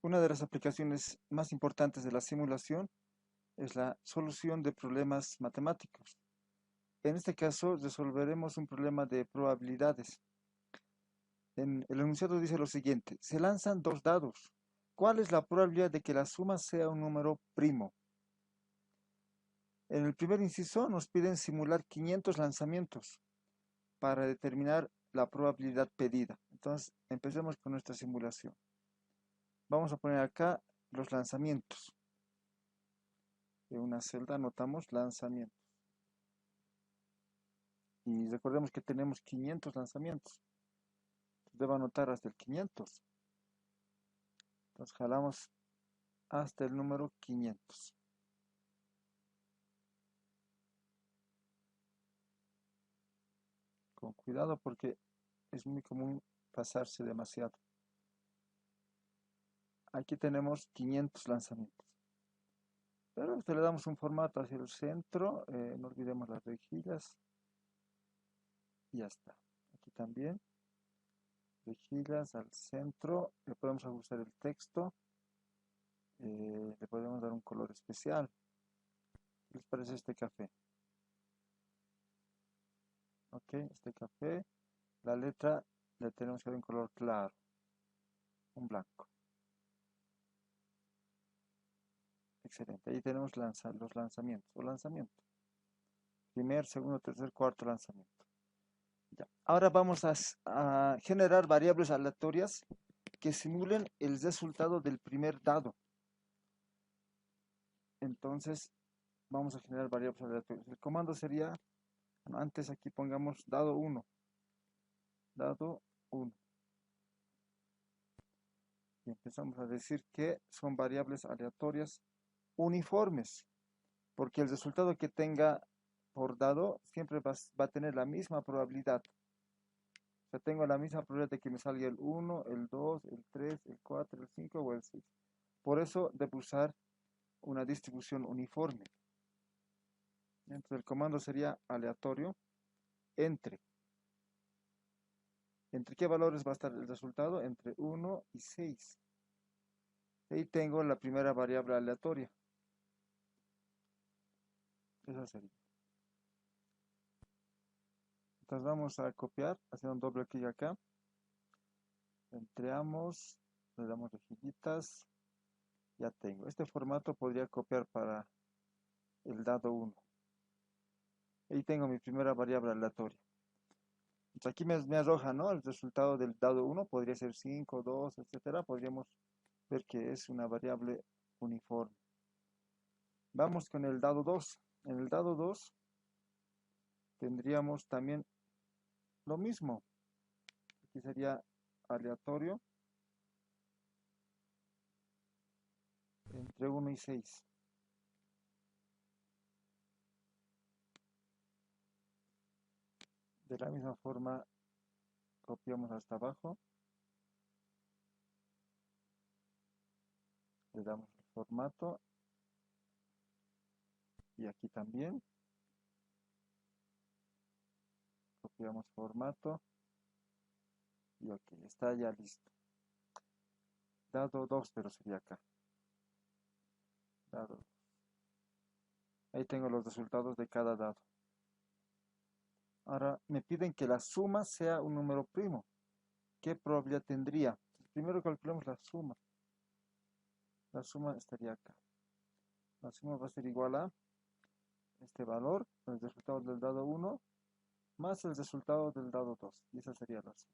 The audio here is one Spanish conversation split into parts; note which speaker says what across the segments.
Speaker 1: Una de las aplicaciones más importantes de la simulación es la solución de problemas matemáticos. En este caso, resolveremos un problema de probabilidades. El enunciado dice lo siguiente: se lanzan dos dados. ¿Cuál es la probabilidad de que la suma sea un número primo? En el primer inciso nos piden simular 500 lanzamientos para determinar la probabilidad pedida. Entonces, empecemos con nuestra simulación. Vamos a poner acá los lanzamientos. En una celda anotamos lanzamientos. Y recordemos que tenemos 500 lanzamientos. Debo anotar hasta el 500. Entonces jalamos hasta el número 500. Con cuidado porque es muy común pasarse demasiado. Aquí tenemos 500 lanzamientos. Pero a este le damos un formato hacia el centro. No olvidemos las rejillas. Y ya está. Aquí también. Rejillas al centro. Le podemos ajustar el texto. Le podemos dar un color especial. ¿Qué les parece este café? Ok, este café. La letra le tenemos que dar un color claro. Un blanco. Excelente. Ahí tenemos los lanzamientos o lanzamiento. Primer, segundo, tercer, cuarto lanzamiento. Ya. Ahora vamos a generar variables aleatorias que simulen el resultado del primer dado. Entonces, vamos a generar variables aleatorias. El comando sería, bueno, antes aquí pongamos dado 1. Dado 1. Y empezamos a decir que son variables aleatorias uniformes, porque el resultado que tenga por dado siempre va a tener la misma probabilidad. O sea, tengo la misma probabilidad de que me salga el 1, el 2, el 3, el 4, el 5 o el 6. Por eso debo usar una distribución uniforme. Entonces el comando sería aleatorio entre. ¿Entre qué valores va a estar el resultado? Entre 1 y 6. Ahí tengo la primera variable aleatoria. Esa sería. Entonces vamos a copiar, haciendo un doble clic acá. Entreamos, le damos rejillitas. Ya tengo. Este formato podría copiar para el dado 1. Ahí tengo mi primera variable aleatoria. Entonces aquí me arroja, ¿no? El resultado del dado 1 podría ser 5, 2, etcétera. Podríamos ver que es una variable uniforme. Vamos con el dado 2. En el dado 2 tendríamos también lo mismo. Aquí sería aleatorio entre 1 y 6. De la misma forma copiamos hasta abajo. Le damos el formato. Y aquí también. Copiamos formato. Y ok, está ya listo. Dado 2, pero sería acá. Dado. Ahí tengo los resultados de cada dado. Ahora me piden que la suma sea un número primo. ¿Qué probabilidad tendría? Primero calculamos la suma. La suma estaría acá. La suma va a ser igual a este valor, el resultado del dado 1, más el resultado del dado 2. Y esa sería la suma.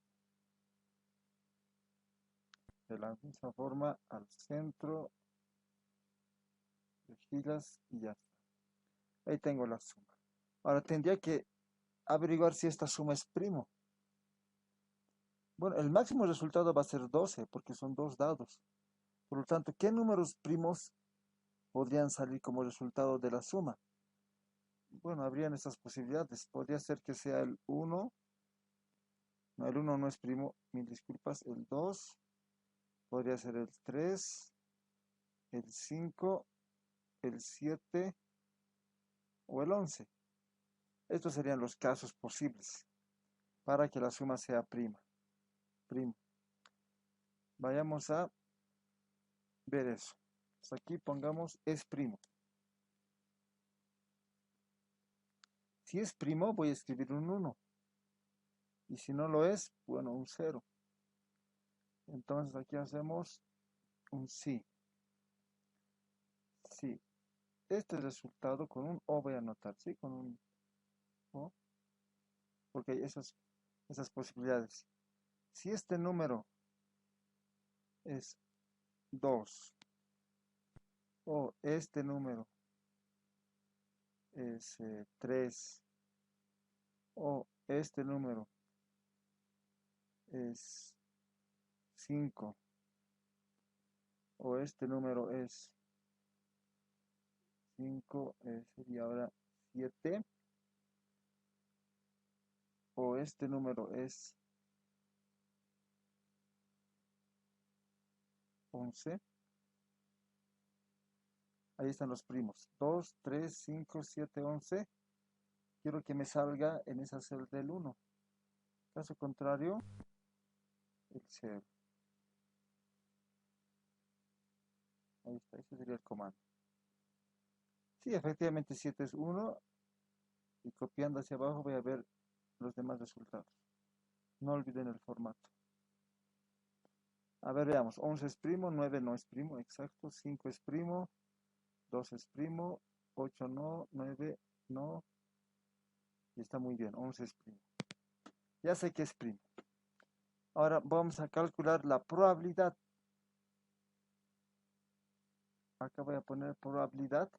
Speaker 1: De la misma forma, al centro, rejillas y ya está. Ahí tengo la suma. Ahora tendría que averiguar si esta suma es primo. Bueno, el máximo resultado va a ser 12 porque son dos dados. Por lo tanto, ¿qué números primos podrían salir como resultado de la suma? Bueno, habrían estas posibilidades. Podría ser que sea el 1. No, el 1 no es primo, mil disculpas. El 2. Podría ser el 3. El 5. El 7. O el 11. Estos serían los casos posibles para que la suma sea prima. Primo. Vayamos a ver eso. Pues aquí pongamos es primo. Si es primo, voy a escribir un 1. Y si no lo es, bueno, un 0. Entonces aquí hacemos un sí. Sí. Este resultado con un O voy a anotar, ¿sí? Con un O. Porque hay esas posibilidades. Si este número es 2 o este número es 3 o este número es 5 o este número es 5, sería ahora 7 o este número es 11. Ahí están los primos. 2, 3, 5, 7, 11. Quiero que me salga en esa celda del 1. Caso contrario, el 0. Ahí está, ese sería el comando. Sí, efectivamente 7 es 1 y copiando hacia abajo voy a ver los demás resultados. No olviden el formato. A ver, veamos. 11 es primo, 9 no es primo, exacto. 5 es primo, 2 es primo, 8 no, 9 no. Y está muy bien, 11 es primo. Ya sé que es primo. Ahora vamos a calcular la probabilidad. Acá voy a poner probabilidad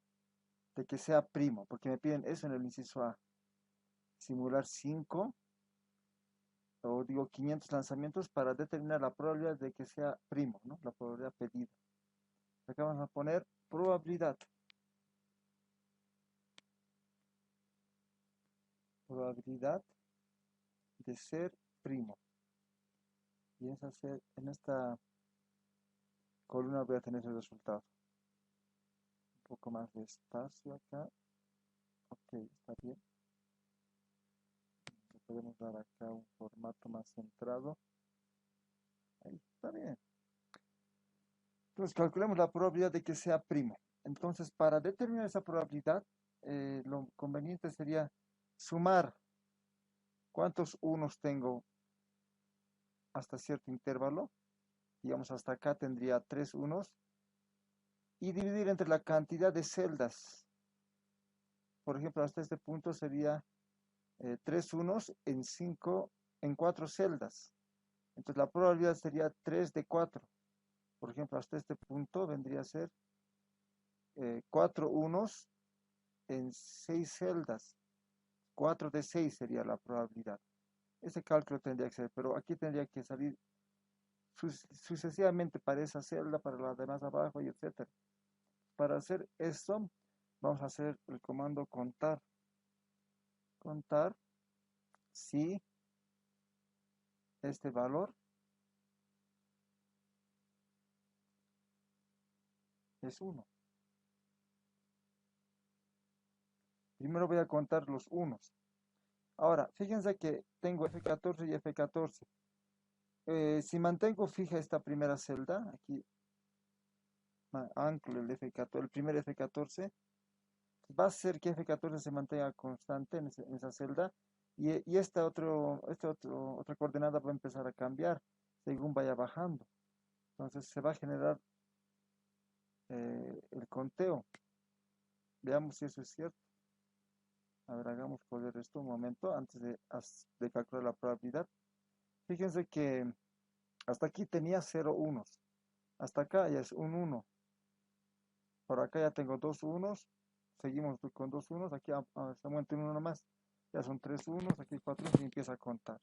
Speaker 1: de que sea primo, porque me piden eso en el inciso A. Simular 5, o digo 500 lanzamientos para determinar la probabilidad de que sea primo, ¿no? La probabilidad pedida. Acá vamos a poner probabilidad. Probabilidad de ser primo. Y en esta columna voy a tener el resultado. Un poco más de espacio acá. Ok, está bien. Le podemos dar acá un formato más centrado. Ahí está bien. Entonces calculemos la probabilidad de que sea primo. Entonces, para determinar esa probabilidad, lo conveniente sería sumar cuántos unos tengo hasta cierto intervalo. Digamos, hasta acá tendría 3 unos. Y dividir entre la cantidad de celdas. Por ejemplo, hasta este punto sería 3 unos en 4 celdas. Entonces la probabilidad sería 3 de 4. Por ejemplo, hasta este punto vendría a ser 4 unos en 6 celdas. 4 de 6 sería la probabilidad. Ese cálculo tendría que ser, pero aquí tendría que salir sucesivamente para esa celda, para la demás abajo y etcétera. Para hacer esto, vamos a hacer el comando contar. Contar si este valor es 1. Primero voy a contar los unos. Ahora, fíjense que tengo F14 y F14. Si mantengo fija esta primera celda, aquí anclo el F14, el primer F14, va a hacer que F14 se mantenga constante en esa celda y otra coordenada va a empezar a cambiar según vaya bajando. Entonces se va a generar el conteo. Veamos si eso es cierto. A ver, hagamos correr esto un momento antes de calcular la probabilidad. Fíjense que hasta aquí tenía 0 unos. Hasta acá ya es un 1. Por acá ya tengo 2 unos. Seguimos con 2 unos. Aquí se aumenta un 1 más. Ya son 3 unos. Aquí 4 y empieza a contar.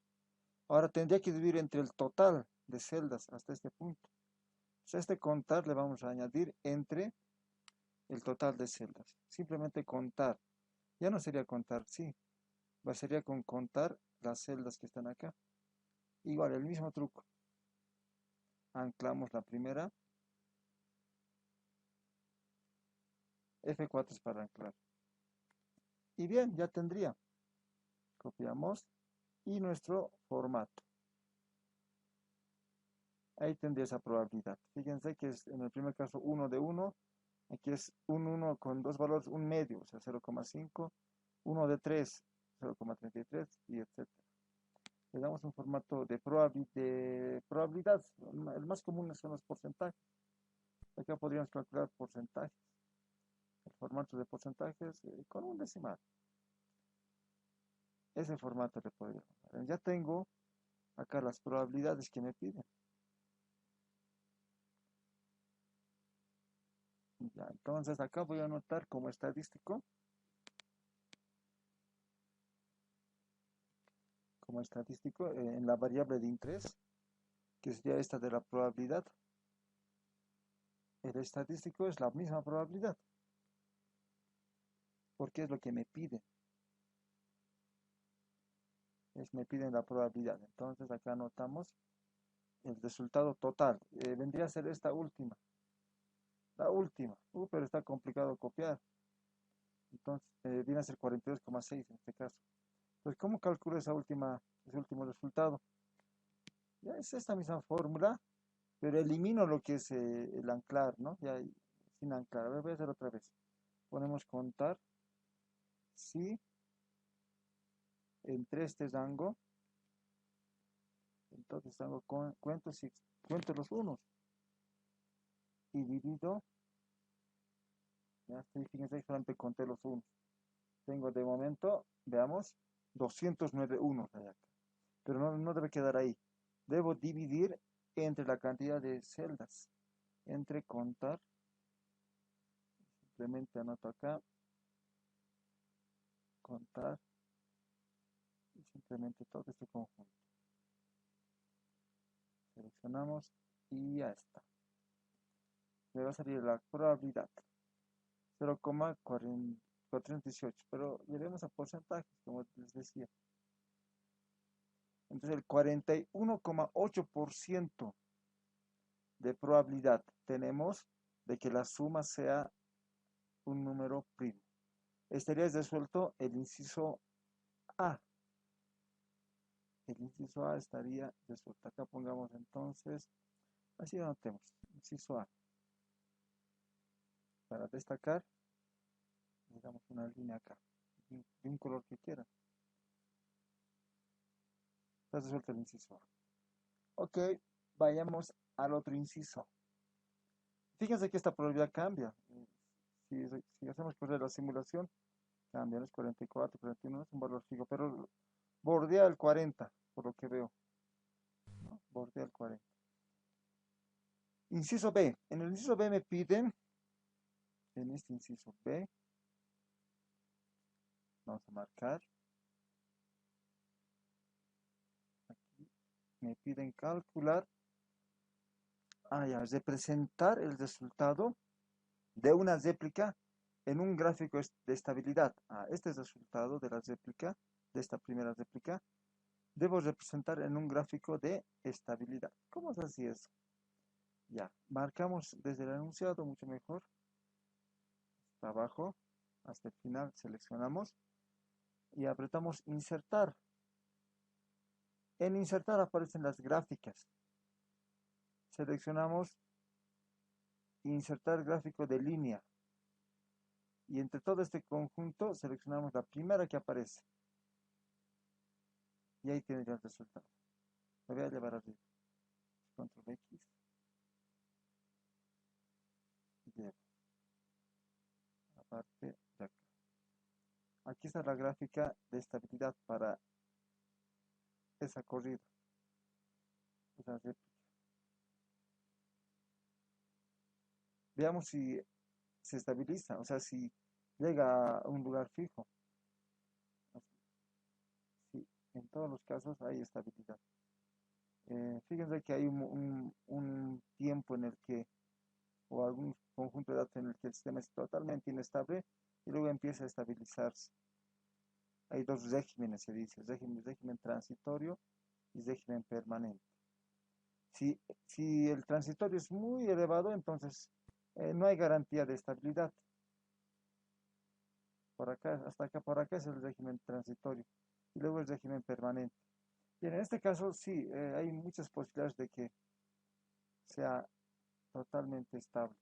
Speaker 1: Ahora tendría que dividir entre el total de celdas hasta este punto. Pues este contar le vamos a añadir entre el total de celdas. Simplemente contar. Ya no sería contar, sí. Sería con contar las celdas que están acá. Igual, el mismo truco. Anclamos la primera. F4 es para anclar. Y bien, ya tendría. Copiamos y nuestro formato. Ahí tendría esa probabilidad. Fíjense que es en el primer caso 1 de 1, aquí es un 1 con dos valores, un medio, o sea, 0,5, 1 de 3, 0,33 y etcétera. Le damos un formato de probabilidad. El más común son los porcentajes. Acá podríamos calcular porcentajes. El formato de porcentajes con un decimal. Ese formato le podríamos dar. Ya tengo acá las probabilidades que me piden. Ya, entonces acá voy a anotar como estadístico en la variable de interés, que sería esta de la probabilidad. El estadístico es la misma probabilidad, porque es lo que me piden. Me piden la probabilidad. Entonces acá anotamos el resultado total. Vendría a ser esta última. La última. Pero está complicado copiar. Entonces viene a ser 42,6 en este caso. Pues, ¿cómo calculo ese último resultado? Ya es esta misma fórmula, pero elimino lo que es el anclar, ¿no? Ya sin anclar. A ver, voy a hacer otra vez. Ponemos contar si entre este rango, entonces cuento los unos y divido, ya estoy, fíjense, solamente conté los unos. Tengo de momento, veamos, 209 unos hay acá. Pero no debe quedar ahí. Debo dividir entre la cantidad de celdas. Entre contar, simplemente anoto acá, contar, y simplemente todo este conjunto. Seleccionamos y ya está. Me va a salir la probabilidad. 0,438, pero llevemos a porcentajes, como les decía. Entonces el 41,8% de probabilidad tenemos de que la suma sea un número primo. Estaría resuelto el inciso A. El inciso A estaría resuelto. Acá pongamos entonces, así anotemos, inciso A. Para destacar, le damos una línea acá, de un color que quieran. Está resuelto el inciso A. Ok, vayamos al otro inciso. Fíjense que esta probabilidad cambia. Si hacemos correr la simulación, cambia, es 44, 41, es un valor fijo, pero bordea el 40, por lo que veo, ¿no? Bordea el 40. Inciso B. En el inciso B me piden, en este inciso B, vamos a marcar, aquí me piden calcular, representar el resultado de una réplica en un gráfico de estabilidad. Este es el resultado de la réplica, de esta primera réplica, debo representar en un gráfico de estabilidad. ¿Cómo se hace eso? Ya, marcamos desde el enunciado, mucho mejor. Hasta abajo, hasta el final, seleccionamos y apretamos insertar. En insertar aparecen las gráficas. Seleccionamos insertar gráfico de línea. Y entre todo este conjunto seleccionamos la primera que aparece. Y ahí tiene ya el resultado. Lo voy a llevar arriba. Control X. Y llevo la parte de acá. Aquí está la gráfica de estabilidad para esa corrida. Esa réplica. Veamos si se estabiliza, o sea, si llega a un lugar fijo. Sí, en todos los casos hay estabilidad. Fíjense que hay un tiempo en el que, o algún conjunto de datos en el que el sistema es totalmente inestable y luego empieza a estabilizarse. Hay dos regímenes, se dice, régimen transitorio y régimen permanente. Si el transitorio es muy elevado, entonces no hay garantía de estabilidad. Por acá, hasta acá, por acá es el régimen transitorio y luego el régimen permanente. Y en este caso sí, hay muchas posibilidades de que sea totalmente estable.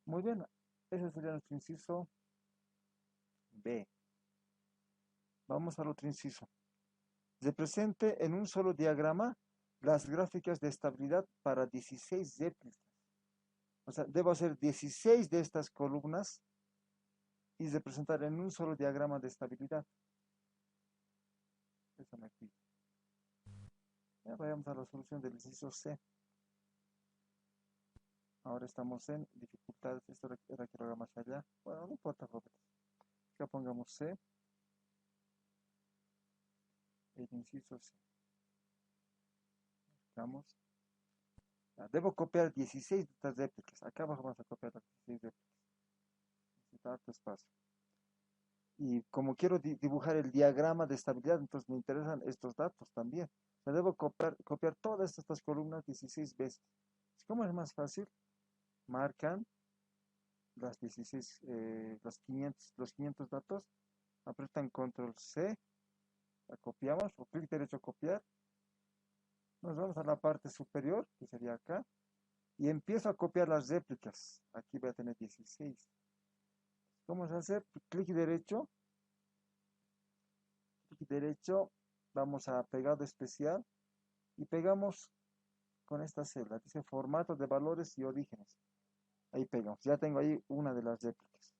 Speaker 1: Muy bien, ese sería nuestro inciso B. Vamos al otro inciso. Represente en un solo diagrama las gráficas de estabilidad para 16 réplicas. O sea, debo hacer 16 de estas columnas y representar en un solo diagrama de estabilidad. Eso me pide. Ya vayamos a la solución del inciso C. Ahora estamos en dificultades. Esto era que lo haga más allá. Bueno, no importa, jóvenes. Acá pongamos C. El inciso C. Buscamos. Debo copiar 16 de estas réplicas. Acá abajo vamos a copiar las 16 réplicas. Necesita harto espacio. Y como quiero dibujar el diagrama de estabilidad, entonces me interesan estos datos también. O sea, debo copiar todas estas columnas 16 veces. ¿Cómo es más fácil? Marcan las 16, los 500 datos, apretan control C, la copiamos, o clic derecho copiar, nos vamos a la parte superior, que sería acá, y empiezo a copiar las réplicas. Aquí voy a tener 16. ¿Cómo se hace? Clic derecho, vamos a pegado especial, y pegamos con esta celda, dice formato de valores y orígenes. Ahí pegamos, ya tengo ahí una de las réplicas.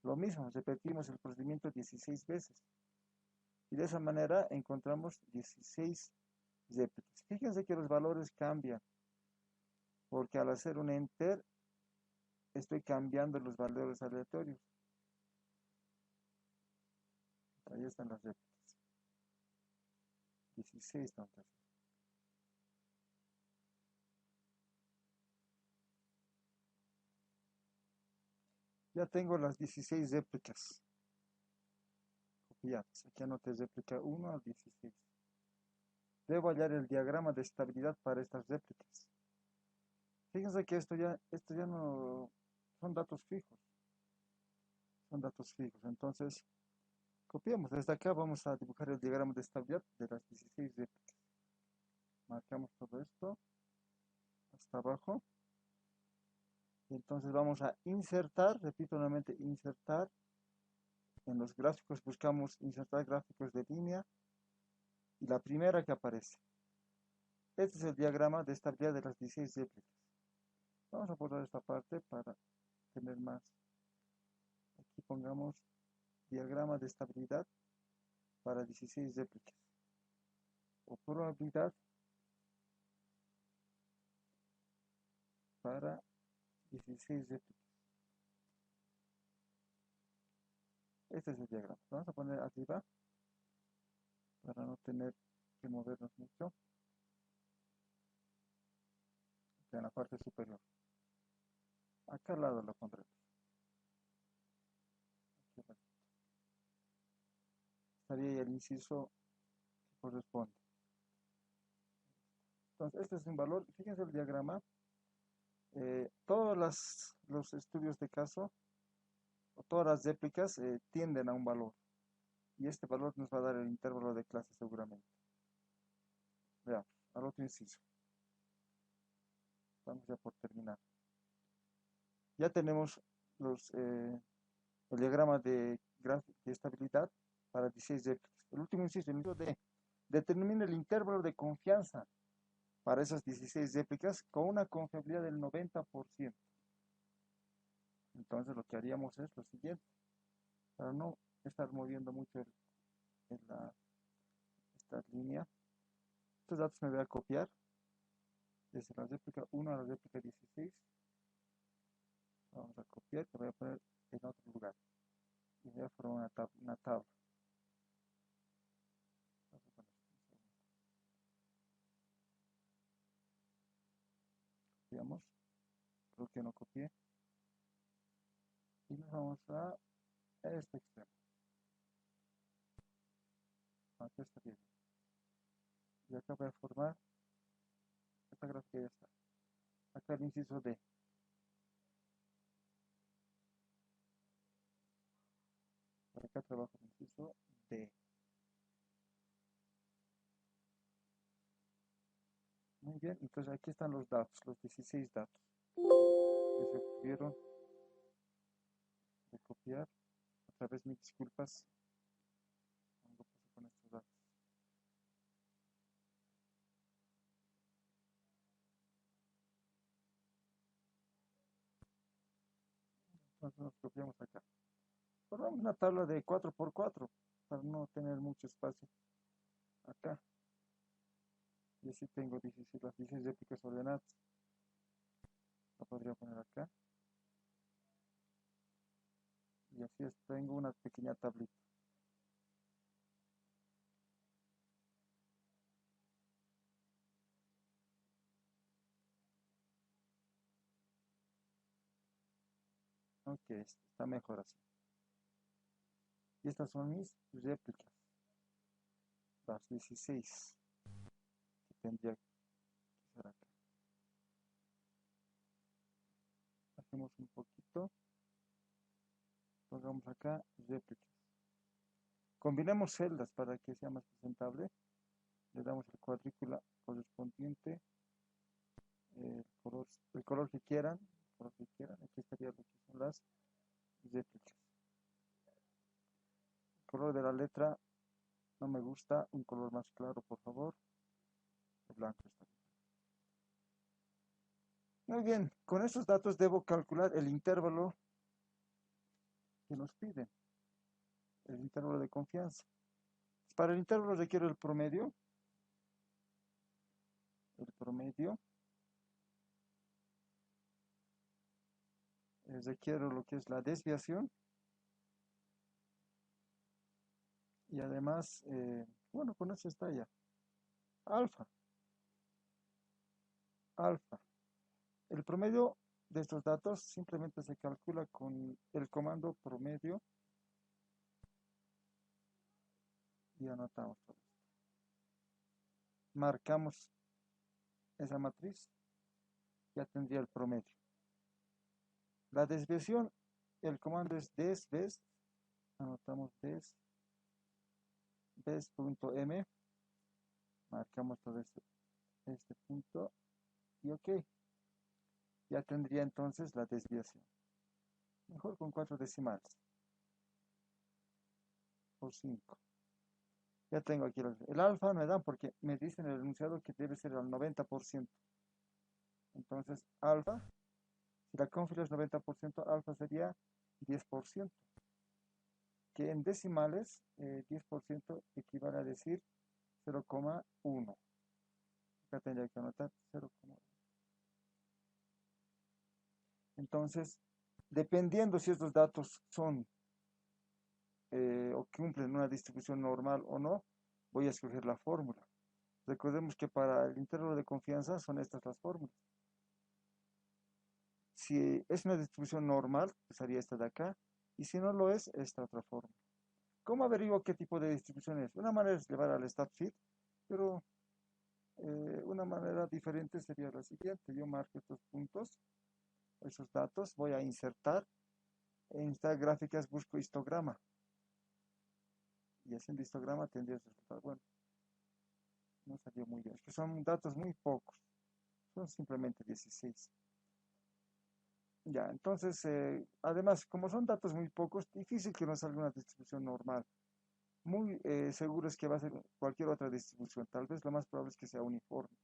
Speaker 1: Lo mismo, repetimos el procedimiento 16 veces. Y de esa manera encontramos 16 réplicas. Fíjense que los valores cambian, porque al hacer un enter, estoy cambiando los valores aleatorios. Ahí están las réplicas. 16 entonces. Ya tengo las 16 réplicas copiadas. Aquí anoté réplica 1 a 16. Debo hallar el diagrama de estabilidad para estas réplicas. Fíjense que esto ya no son datos fijos. Son datos fijos. Entonces, copiamos. Desde acá vamos a dibujar el diagrama de estabilidad de las 16 réplicas. Marcamos todo esto hasta abajo. Y entonces vamos a insertar, repito nuevamente, insertar. En los gráficos buscamos insertar gráficos de línea y la primera que aparece. Este es el diagrama de estabilidad de las 16 réplicas. Vamos a borrar esta parte para tener más. Aquí pongamos diagrama de estabilidad para 16 réplicas. O probabilidad para 16 réplicas. Este es el diagrama. Vamos a poner arriba para no tener que movernos mucho. En la parte superior. Acá al lado lo pondremos. Estaría ahí el inciso que corresponde. Entonces, este es un valor. Fíjense el diagrama. Todos los estudios de caso o todas las réplicas tienden a un valor. Y este valor nos va a dar el intervalo de clase seguramente. Veamos, al otro inciso. Estamos ya por terminar. Ya tenemos el diagrama de estabilidad para 16 réplicas. El último inciso, el inciso D. Determine el intervalo de confianza para esas 16 réplicas con una confiabilidad del 90%. Entonces lo que haríamos es lo siguiente. Para no estar moviendo mucho esta línea, estos datos me voy a copiar desde la réplica 1 a la réplica 16. Vamos a copiar, que voy a poner en otro lugar. Y voy a formar una tabla. Copiamos. Creo que no copié. Y nos vamos a este extremo. Aquí está bien. Y acá voy a formar esta gráfica, ya está. Acá el inciso D. Por acá trabajo el inciso D. Muy Bien, entonces aquí están los datos, los 16 datos que se obtuvieron de copiar. Otra vez mis disculpas, algo pasó con estos datos. Entonces nos copiamos acá. Formamos una tabla de 4 por 4 para no tener mucho espacio acá. Y así tengo 16, las 16 réplicas ordenadas. La podría poner acá. Y así es, tengo una pequeña tablita. Ok, está mejor así. Y estas son mis réplicas, las 16 que tendría que hacer acá. Hacemos un poquito, pongamos acá réplicas. Combinemos celdas para que sea más presentable. Le damos el cuadrícula correspondiente, el color que quieran, Aquí estaría lo que son las réplicas. El color de la letra no me gusta, un color más claro, por favor. El blanco está bien. Muy bien, con estos datos debo calcular el intervalo que nos piden, el intervalo de confianza. Para el intervalo requiero el promedio, requiero lo que es la desviación y además, bueno, con eso está ya. Alfa. El promedio de estos datos simplemente se calcula con el comando promedio y anotamos todo esto. Marcamos esa matriz, ya tendría el promedio. La desviación, el comando es desbest, anotamos best.m, marcamos todo este punto y ok. Ya tendría entonces la desviación. Mejor con 4 decimales por 5. Ya tengo aquí el alfa, me dan porque me dicen en el enunciado que debe ser al 90%. Entonces, alfa, si la cónfila es 90%, alfa sería 10%, que en decimales 10% equivale a decir 0,1. Acá tendría que anotar 0,1. Entonces, dependiendo si estos datos son o cumplen una distribución normal o no, voy a escoger la fórmula. Recordemos que para el intervalo de confianza son estas las fórmulas. Si es una distribución normal, sería esta de acá, y si no lo es, esta otra fórmula. ¿Cómo averiguo qué tipo de distribución es? Una manera es llevar al StatFit, pero una manera diferente sería la siguiente. Yo marco estos puntos, esos datos, voy a insertar. En estas gráficas busco histograma. Y haciendo histograma tendría el resultado. Bueno, no salió muy bien. Es que son datos muy pocos. Son simplemente 16. Ya, entonces, además, como son datos muy pocos, difícil que nos salga una distribución normal. Muy seguro es que va a ser cualquier otra distribución. Tal vez lo más probable es que sea uniforme.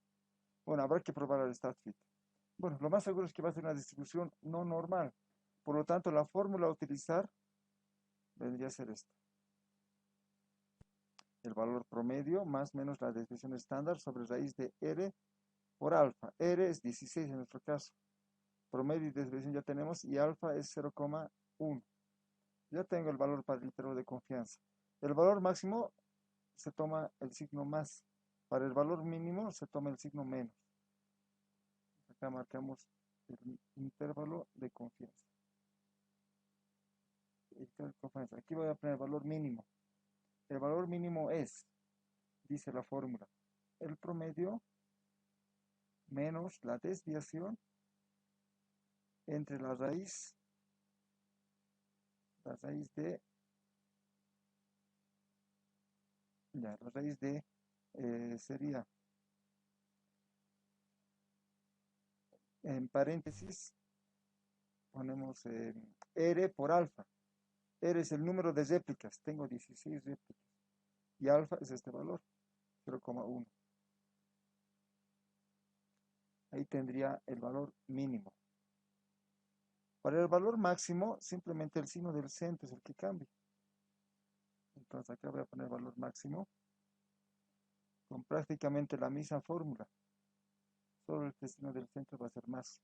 Speaker 1: Bueno, habrá que probar el StatFit. Bueno, lo más seguro es que va a ser una distribución no normal. Por lo tanto, la fórmula a utilizar vendría a ser esta. El valor promedio más menos la desviación estándar sobre raíz de R por alfa. R es 16 en nuestro caso. Promedio y desviación ya tenemos y alfa es 0,1. Ya tengo el valor para el intervalo de confianza. El valor máximo se toma el signo más. Para el valor mínimo se toma el signo menos. Acá marcamos el intervalo de confianza. Aquí voy a poner el valor mínimo. El valor mínimo es, dice la fórmula, el promedio menos la desviación entre la raíz de, ya, la raíz de sería En paréntesis ponemos R por alfa. R es el número de réplicas. Tengo 16 réplicas. Y alfa es este valor, 0,1. Ahí tendría el valor mínimo. Para el valor máximo, simplemente el signo del centro es el que cambia. Entonces acá voy a poner valor máximo con prácticamente la misma fórmula. Solo el signo del centro va a ser más.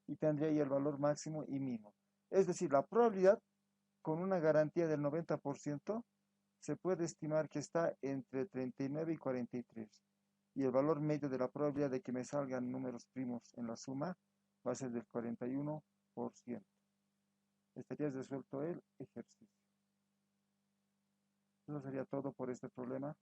Speaker 1: Y tendría ahí el valor máximo y mínimo. Es decir, la probabilidad con una garantía del 90% se puede estimar que está entre 39 y 43. Y el valor medio de la probabilidad de que me salgan números primos en la suma va a ser del 41%. Estaría resuelto el ejercicio. Eso sería todo por este problema.